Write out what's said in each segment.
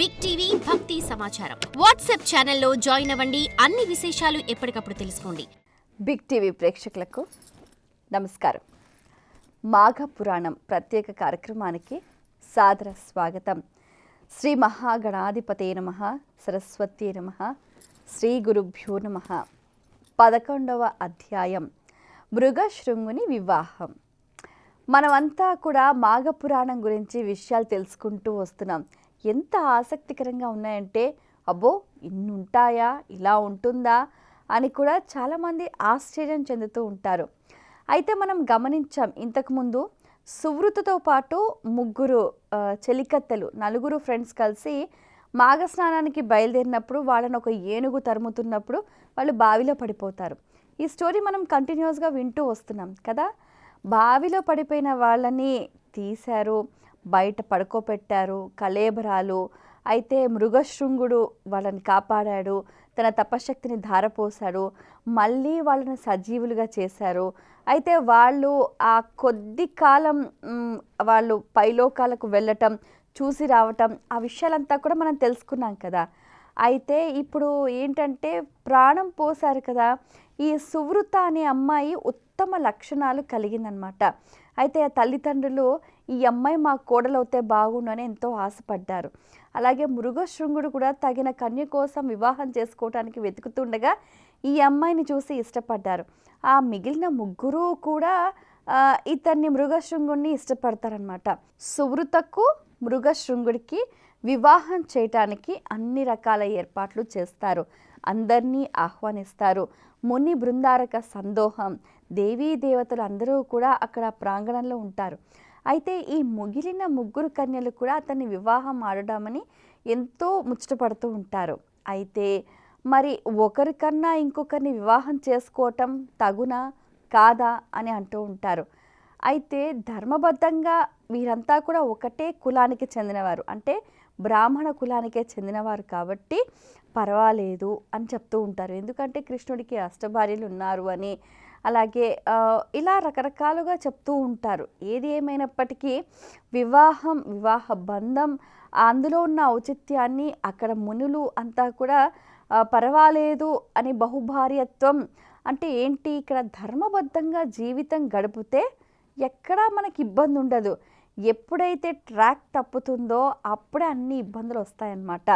Big TV భక్తి సమాచారం WhatsApp ఛానల్లో జాయిన్ అవ్వండి. అన్ని విశేషాలు ఎప్పటికప్పుడు తెలుసుకోండి. బిగ్ టీవీ ప్రేక్షకులకు నమస్కారం. మాఘ పురాణం ప్రత్యేక కార్యక్రమానికి సాదర స్వాగతం. శ్రీ మహాగణాధిపతే నమః, సరస్వతీ నమః, శ్రీ గురుభ్యో నమః. 11వ అధ్యాయం మృగశృంగుని వివాహం. మనమంతా కూడా మాఘ పురాణం గురించి విషయాలు తెలుసుకుంటూ వస్తున్నాం. ఎంత ఆసక్తికరంగా ఉన్నాయంటే అబ్బో ఇన్ని ఉంటాయా, ఇలా ఉంటుందా అని కూడా చాలామంది ఆశ్చర్యం చెందుతూ ఉంటారు. అయితే మనం గమనించాం, ఇంతకుముందు సువృతతో పాటు ముగ్గురు చెలికత్తెలు, నలుగురు ఫ్రెండ్స్ కలిసి మాఘ స్నానానికి బయలుదేరినప్పుడు వాళ్ళని ఒక ఏనుగు తరుముతున్నప్పుడు వాళ్ళు బావిలో పడిపోతారు. ఈ స్టోరీ మనం కంటిన్యూస్గా వింటూ వస్తున్నాం కదా. బావిలో పడిపోయిన వాళ్ళని తీశారు, బయట పడుకోబెట్టారు, కళేబరాలు. అయితే మృగశృంగుడు వాళ్ళని కాపాడాడు, తన తపశక్తిని ధారపోశాడు, మళ్ళీ వాళ్ళని సజీవులుగా చేశారు. అయితే వాళ్ళు ఆ కొద్ది కాలం వాళ్ళు పైలోకాలకు వెళ్ళటం, చూసి రావటం, ఆ విషయాలంతా కూడా మనం తెలుసుకున్నాం కదా. అయితే ఇప్పుడు ఏంటంటే ప్రాణం పోశారు కదా. ఈ సువృత అనే అమ్మాయి ఉత్తమ లక్షణాలు కలిగిందనమాట. అయితే ఆ తల్లిదండ్రులు ఈ అమ్మాయి మా కోడలవుతే బాగుండు అని ఎంతో ఆశపడ్డారు. అలాగే మృగశృంగుడు కూడా తగిన కన్య కోసం వివాహం చేసుకోవటానికి వెతుకుతుండగా ఈ అమ్మాయిని చూసి ఇష్టపడ్డారు. ఆ మిగిలిన ముగ్గురు కూడా ఇతన్ని మృగశృంగుడిని ఇష్టపడతారనమాట. సువృతకు మృగశృంగుడికి వివాహం చేయటానికి అన్ని రకాల ఏర్పాట్లు చేస్తారు, అందరినీ ఆహ్వానిస్తారు. ముని బృందారక సందోహం, దేవీ దేవతలు అందరూ కూడా అక్కడ ప్రాంగణంలో ఉంటారు. అయితే ఈ మిగిలిన ముగ్గురు కన్యలు కూడా అతన్ని వివాహం ఆడడామని ఎంతో ముచ్చటపడుతూ ఉంటారు. అయితే మరి ఒకరికన్నా ఇంకొకరిని వివాహం చేసుకోవటం తగునా కాదా అని అంటూ ఉంటారు. అయితే ధర్మబద్ధంగా వీరంతా కూడా ఒకటే కులానికి చెందినవారు, అంటే బ్రాహ్మణ కులానికే చెందినవారు కాబట్టి పర్వాలేదు అని చెప్తూ ఉంటారు. ఎందుకంటే కృష్ణుడికి అష్టభార్యలు ఉన్నారు అని, అలాగే ఇలా రకరకాలుగా చెప్తూ ఉంటారు. ఏది ఏమైనప్పటికీ వివాహ బంధం, అందులో ఉన్న ఔచిత్యాన్ని అక్కడ మునులు అంతా కూడా పర్వాలేదు అని, బహుభార్యత్వం అంటే ఏంటి, ఇక్కడ ధర్మబద్ధంగా జీవితం గడిపితే ఎక్కడా మనకి ఇబ్బంది ఉండదు. ఎప్పుడైతే ట్రాక్ తప్పుతుందో అప్పుడే అన్ని ఇబ్బందులు వస్తాయన్నమాట.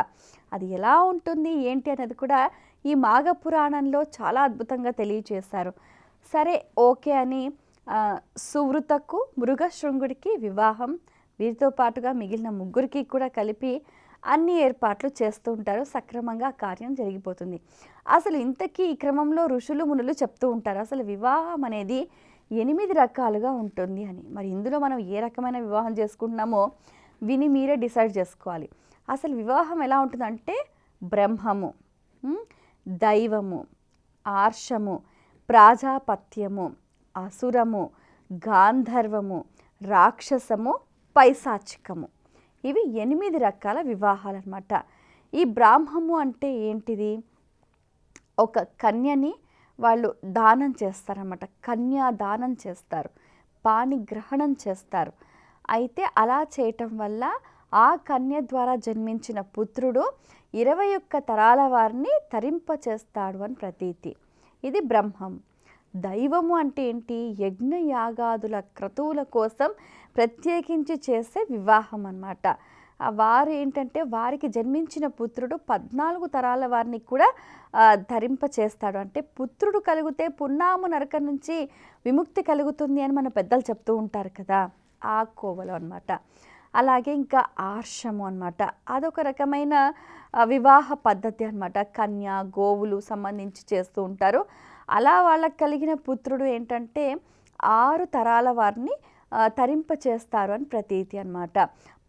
అది ఎలా ఉంటుంది ఏంటి అనేది కూడా ఈ మాఘ పురాణంలో చాలా అద్భుతంగా తెలియచేశారు. సరే ఓకే అని సువృతకు మృగశృంగుడికి వివాహం, వీరితో పాటుగా మిగిలిన ముగ్గురికి కూడా కలిపి అన్ని ఏర్పాట్లు చేస్తూ ఉంటారు. సక్రమంగా కార్యం జరిగిపోతుంది. అసలు ఇంతకీ ఈ క్రమంలో ఋషులు మునులు చెప్తూ ఉంటారు అసలు వివాహం అనేది 8 రకాలుగా ఉంటుంది అని. మరి ఇందులో మనం ఏ రకమైన వివాహం చేసుకుంటున్నామో విని మీరే డిసైడ్ చేసుకోవాలి. అసలు వివాహం ఎలా ఉంటుందంటే బ్రహ్మము, దైవము, ఆర్షము, ప్రాజాపత్యము, అసురము, గాంధర్వము, రాక్షసము, పైశాచికము, ఇవి 8 రకాల వివాహాలు అన్నమాట. ఈ బ్రాహ్మము అంటే ఏంటిది, ఒక కన్యని వాళ్ళు దానం చేస్తారన్నమాట, కన్యాదానం చేస్తారు, పాణిగ్రహణం చేస్తారు. అయితే అలా చేయటం వల్ల ఆ కన్య ద్వారా జన్మించిన పుత్రుడు 21 తరాల వారిని తరింపచేస్తాడు అని ప్రతీతి. ఇది బ్రహ్మం. దైవము అంటే ఏంటి, యజ్ఞ యాగాదుల క్రతువుల కోసం ప్రత్యేకించి చేసే వివాహం అన్నమాట. వారు ఏంటంటే వారికి జన్మించిన పుత్రుడు 14 తరాల వారిని కూడా ధరింపచేస్తాడు. అంటే పుత్రుడు కలిగితే పున్నాము నరకం నుంచి విముక్తి కలుగుతుంది అని మన పెద్దలు చెప్తూ ఉంటారు కదా, ఆ కోవలో అన్నమాట. అలాగే ఇంకా ఆర్షము అన్నమాట, అదొక రకమైన వివాహ పద్ధతి అన్నమాట. కన్య గోవులు సంబంధించి చేస్తూ ఉంటారు. అలా వాళ్ళకి కలిగిన పుత్రుడు ఏంటంటే 6 తరాల వారిని తరింపచేస్తారు అని ప్రతీతి అన్నమాట.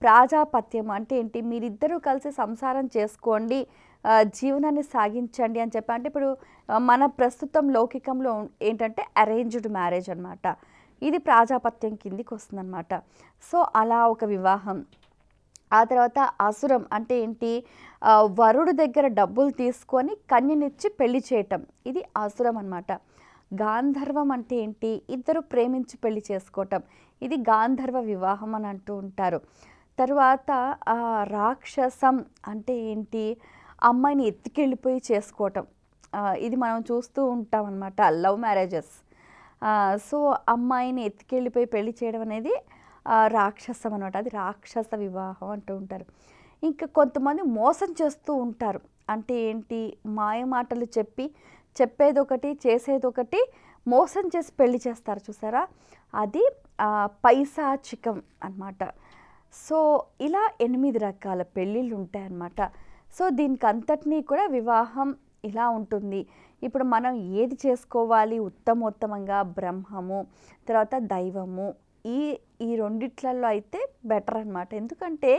ప్రాజాపత్యం అంటే ఏంటి, మీరిద్దరూ కలిసి సంసారం చేసుకోండి, జీవనాన్ని సాగించండి అని చెప్పి. అంటే ఇప్పుడు మన ప్రస్తుతం లౌకికంలో ఏంటంటే అరేంజ్డ్ మ్యారేజ్ అన్నమాట. ఇది ప్రాజాపత్యం కిందికి వస్తుందన్నమాట. సో అలా ఒక వివాహం. ఆ తర్వాత అసురం అంటే ఏంటి, వరుడు దగ్గర డబ్బులు తీసుకొని కన్యనిచ్చి పెళ్లి చేయటం, ఇది అసురం అన్నమాట. గాంధర్వం అంటే ఏంటి, ఇద్దరు ప్రేమించి పెళ్లి చేసుకోవటం, ఇది గాంధర్వ వివాహం అని అంటూ ఉంటారు. తర్వాత రాక్షసం అంటే ఏంటి, అమ్మాయిని ఎత్తుకెళ్ళిపోయి చేసుకోవటం. ఇది మనం చూస్తూ ఉంటాం అన్నమాట, లవ్ మ్యారేజెస్. సో అమ్మాయిని ఎత్తుకెళ్ళిపోయి పెళ్లి చేయడం అనేది రాక్షసం అనమాట. అది రాక్షస వివాహం అంటూ ఉంటారు. ఇంకా కొంతమంది మోసం చేస్తూ ఉంటారు. అంటే ఏంటి, మాయ మాటలు చెప్పి చెప్పేదొకటి చేసేదొకటి మోసం చేసి పెళ్లి చేస్తారు చూసారా, అది పైశాచికం అన్నమాట. సో ఇలా 8 రకాల పెళ్ళిళ్ళు ఉంటాయన్నమాట. సో దీనికి అంతటినీ కూడా వివాహం ఇలా ఉంటుంది. ఇప్పుడు మనం ఏది చేసుకోవాలి, ఉత్తమోత్తమంగా బ్రహ్మము, తర్వాత దైవము, ఈ రెండిట్లలో అయితే బెటర్ అన్నమాట. ఎందుకంటే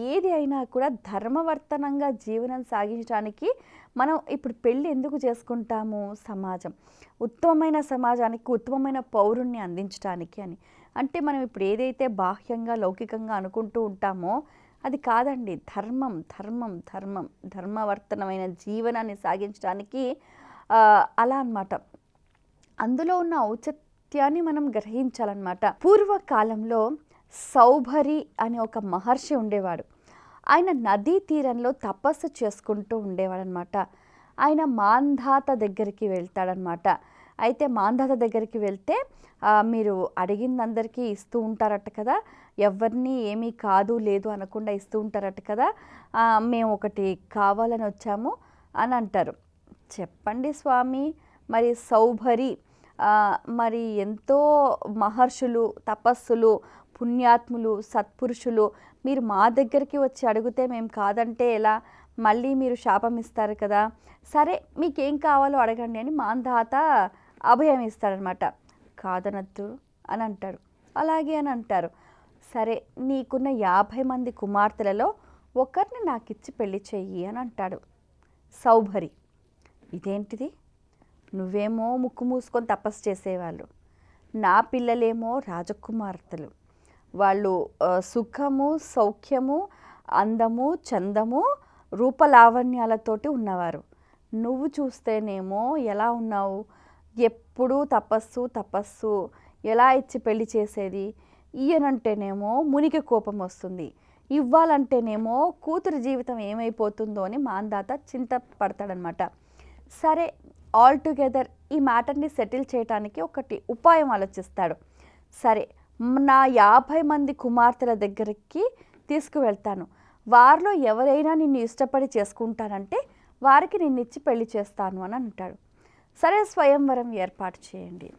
ఏది అయినా కూడా ధర్మవర్తనంగా జీవనం సాగించడానికి మనం ఇప్పుడు పెళ్ళి ఎందుకు చేసుకుంటాము, సమాజం ఉత్తమమైన సమాజానికి ఉత్తమమైన పౌరుణ్ణి అందించడానికి అని. అంటే మనం ఇప్పుడు ఏదైతే బాహ్యంగా లౌకికంగా అనుకుంటూ ఉంటామో అది కాదండి. ధర్మం ధర్మం ధర్మం ధర్మవర్తనమైన జీవనాన్ని సాగించడానికి అలా అన్నమాట. అందులో ఉన్న ఔచిత్యాన్ని మనం గ్రహించాలన్నమాట. పూర్వకాలంలో సౌభరి అనే ఒక మహర్షి ఉండేవాడు. ఆయన నదీ తీరంలో తపస్సు చేసుకుంటూ ఉండేవాడనమాట. ఆయన మాంధాత దగ్గరికి వెళ్తాడనమాట. అయితే మాంధాత దగ్గరికి వెళ్తే మీరు అడిగిందందరికీ ఇస్తూ ఉంటారట కదా, ఎవరిని ఏమీ కాదు లేదు అనకుండా ఇస్తూ ఉంటారట కదా, మేము ఒకటి కావాలని వచ్చాము అని అంటారు. చెప్పండి స్వామి, మరి సౌభరి మరి ఎంతో మహర్షులు, తపస్సులు, పుణ్యాత్ములు, సత్పురుషులు మీరు మా దగ్గరికి వచ్చి అడిగితే మేము కాదంటే ఎలా, మళ్ళీ మీరు శాపం ఇస్తారు కదా, సరే మీకేం కావాలో అడగండి అని మాంధాత అభయం ఇస్తాడనమాట. కాదనద్దు అని అంటాడు. అలాగే అని అంటారు. సరే నీకున్న 50 మంది కుమార్తెలలో ఒకరిని నాకు ఇచ్చి పెళ్లి చెయ్యి అని అంటాడు సౌభరి. ఇదేంటిది, నువ్వేమో ముక్కు మూసుకొని తపస్సు చేసేవాళ్ళు, నా పిల్లలేమో రాజకుమార్తెలు, వాళ్ళు సుఖము సౌఖ్యము అందము చందము రూపలావణ్యాలతోటి ఉన్నవారు. నువ్వు చూస్తేనేమో ఎలా ఉన్నావు, ఎప్పుడూ తపస్సు తపస్సు, ఎలా ఇచ్చి పెళ్లి చేసేది, ఈయనంటేనేమో మునికి కోపం వస్తుంది, ఇవ్వాలంటేనేమో కూతురు జీవితం ఏమైపోతుందో అని మాంధాత చింత పడతాడనమాట. సరే ఆల్ టుగెదర్ ఈ మ్యాటర్ని సెటిల్ చేయడానికి ఒకటి ఉపాయం ఆలోచిస్తాడు. సరే నా 50 మంది కుమార్తెల దగ్గరికి తీసుకువెళ్తాను, వారిలో ఎవరైనా నిన్ను ఇష్టపడి చేసుకుంటానంటే వారికి నిన్నిచ్చి పెళ్లి చేస్తాను అని అంటాడు. సరే స్వయంవరం ఏర్పాటు చేయండి,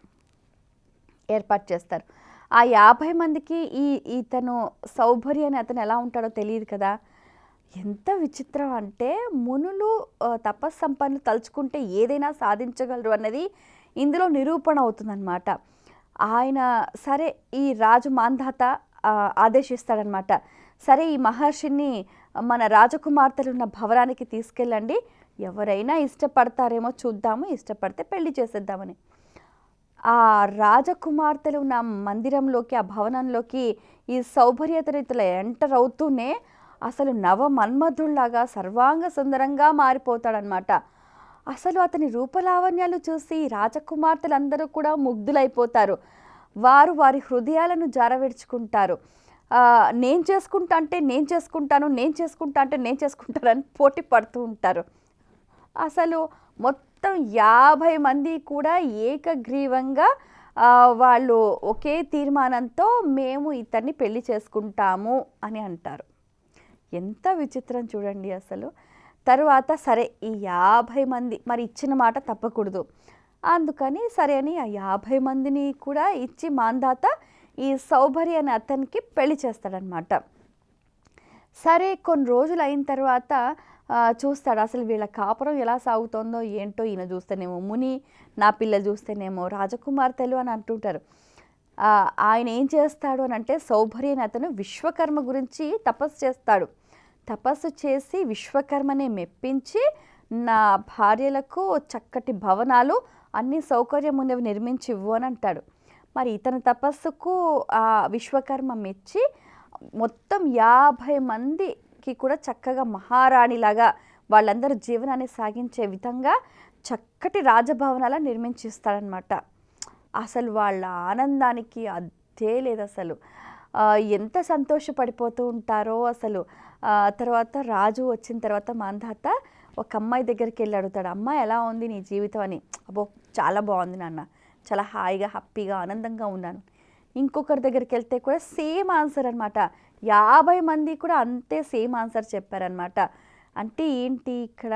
ఏర్పాటు చేస్తారు. ఆ 50 మందికి ఇతను సౌభరి అని అతను ఎలా ఉంటాడో తెలియదు కదా. ఎంత విచిత్రం అంటే మునులు తపస్సంపన్నులు తలుచుకుంటే ఏదైనా సాధించగలరు అన్నది ఇందులో నిరూపణ అవుతుందన్నమాట. ఆయన సరే ఈ రాజు మాంధాత ఆదేశిస్తాడనమాట. సరే ఈ మహర్షిని మన రాజకుమార్తెలు ఉన్న భవనానికి తీసుకెళ్ళండి, ఎవరైనా ఇష్టపడతారేమో చూద్దాము, ఇష్టపడితే పెళ్లి చేసేద్దామని. ఆ రాజకుమార్తెలు ఉన్న మందిరంలోకి, ఆ భవనంలోకి ఈ సౌభర్యతరితులు ఎంటర్ అవుతూనే అసలు నవ మన్మధుల్లాగా సర్వాంగ సుందరంగా మారిపోతాడనమాట. అసలు అతని రూపలావణ్యాలు చూసి రాజకుమార్తెలందరూ కూడా ముగ్ధులైపోతారు. వారు వారి హృదయాలను జారవిడుచుకుంటారు. నేను చేసుకుంటా అంటే నేను చేసుకుంటాను, నేను చేసుకుంటా అంటే నేను చేసుకుంటానని పోటీ పడుతూ ఉంటారు. అసలు మొత్తం 50 మంది కూడా ఏకగ్రీవంగా వాళ్ళు ఒకే తీర్మానంతో మేము ఇతన్ని పెళ్లి చేసుకుంటాము అని అంటారు. ఎంత విచిత్రం చూడండి అసలు. తరువాత సరే ఈ 50 మంది మరి ఇచ్చిన మాట తప్పకూడదు, అందుకని సరే అని ఆ 50 మందిని కూడా ఇచ్చి మాంధాత ఈ సౌభరి అనే అతనికి పెళ్లి చేస్తాడనమాట. సరే కొన్ని రోజులు అయిన తర్వాత చూస్తాడు అసలు వీళ్ళ కాపురం ఎలా సాగుతుందో ఏంటో. ఈయన చూస్తేనేమో ముని, నా పిల్లలు చూస్తేనేమో రాజకుమార్తెలు అని అంటుంటారు. ఆయన ఏం చేస్తాడు అని అంటే సౌభరి అని అతను విశ్వకర్మ గురించి తపస్సు చేస్తాడు. తపస్సు చేసి విశ్వకర్మనే మెప్పించి నా భార్యలకు చక్కటి భవనాలు అన్ని సౌకర్యం ఉన్నవి నిర్మించి ఇవ్వు అని అంటాడు. మరి ఇతని తపస్సుకు ఆ విశ్వకర్మ మెచ్చి మొత్తం 50 మందికి కూడా చక్కగా మహారాణిలాగా వాళ్ళందరూ జీవనాన్ని సాగించే విధంగా చక్కటి రాజభవనాలు నిర్మించిస్తాడనమాట. అసలు వాళ్ళ ఆనందానికి అద్దే లేదు అసలు. ఎంత సంతోషపడిపోతూ ఉంటారో అసలు. తర్వాత రాజు వచ్చిన తర్వాత మాంధాత ఒక అమ్మాయి దగ్గరికి వెళ్ళి అడుగుతాడు, అమ్మాయి ఎలా ఉంది నీ జీవితం అని. అబ్బో చాలా బాగుంది నాన్న, చాలా హాయిగా హ్యాపీగా ఆనందంగా ఉన్నాను. ఇంకొకరి దగ్గరికి వెళ్తే కూడా సేమ్ ఆన్సర్ అనమాట. 50 మంది కూడా అంతే సేమ్ ఆన్సర్ చెప్పారనమాట. అంటే ఏంటి ఇక్కడ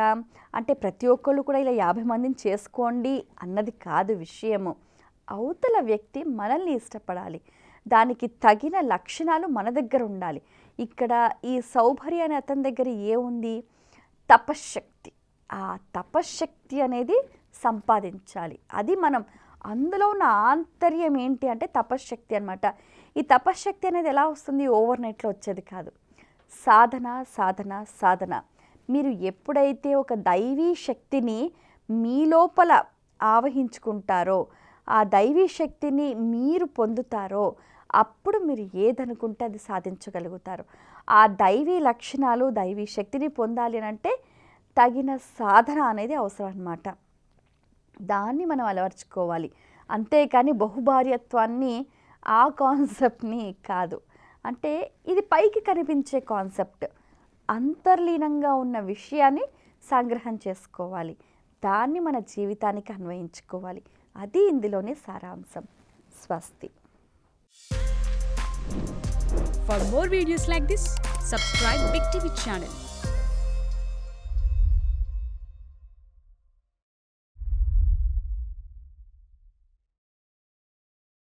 అంటే ప్రతి ఒక్కళ్ళు కూడా ఇలా 50 మందిని చేసుకోండి అన్నది కాదు విషయము. అవతల వ్యక్తి మనల్ని ఇష్టపడాలి, దానికి తగిన లక్షణాలు మన దగ్గర ఉండాలి. ఇక్కడ ఈ సౌభర్య అనే అతని దగ్గర ఏముంది? తపశ్శక్తి. ఆ తపశ్శక్తి అనేది సంపాదించాలి. అది మనం అందులో ఉన్న ఆంతర్యం ఏంటి అంటే తపశ్శక్తి అనమాట. ఈ తపశ్శక్తి అనేది ఎలా వస్తుంది? ఓవర్ నైట్లో వచ్చేది కాదు. సాధన సాధన సాధన. మీరు ఎప్పుడైతే ఒక దైవీ శక్తిని మీ లోపల ఆవహించుకుంటారో, ఆ దైవీ శక్తిని మీరు పొందుతారో, అప్పుడు మీరు ఏదనుకుంటే అది సాధించగలుగుతారు. ఆ దైవీ లక్షణాలు దైవీ శక్తిని పొందాలి అని అంటే తగిన సాధన అనేది అవసరం అన్నమాట. దాన్ని మనం అలవర్చుకోవాలి. అంతేకాని బహుభార్యత్వాన్ని ఆ కాన్సెప్ట్ని కాదు. అంటే ఇది పైకి కనిపించే కాన్సెప్ట్, అంతర్లీనంగా ఉన్న విషయాన్ని సంగ్రహం చేసుకోవాలి, దాన్ని మన జీవితానికి అన్వయించుకోవాలి. అది ఇందులోనే సారాంశం. స్వస్తి. For more videos like this, subscribe Big TV channel.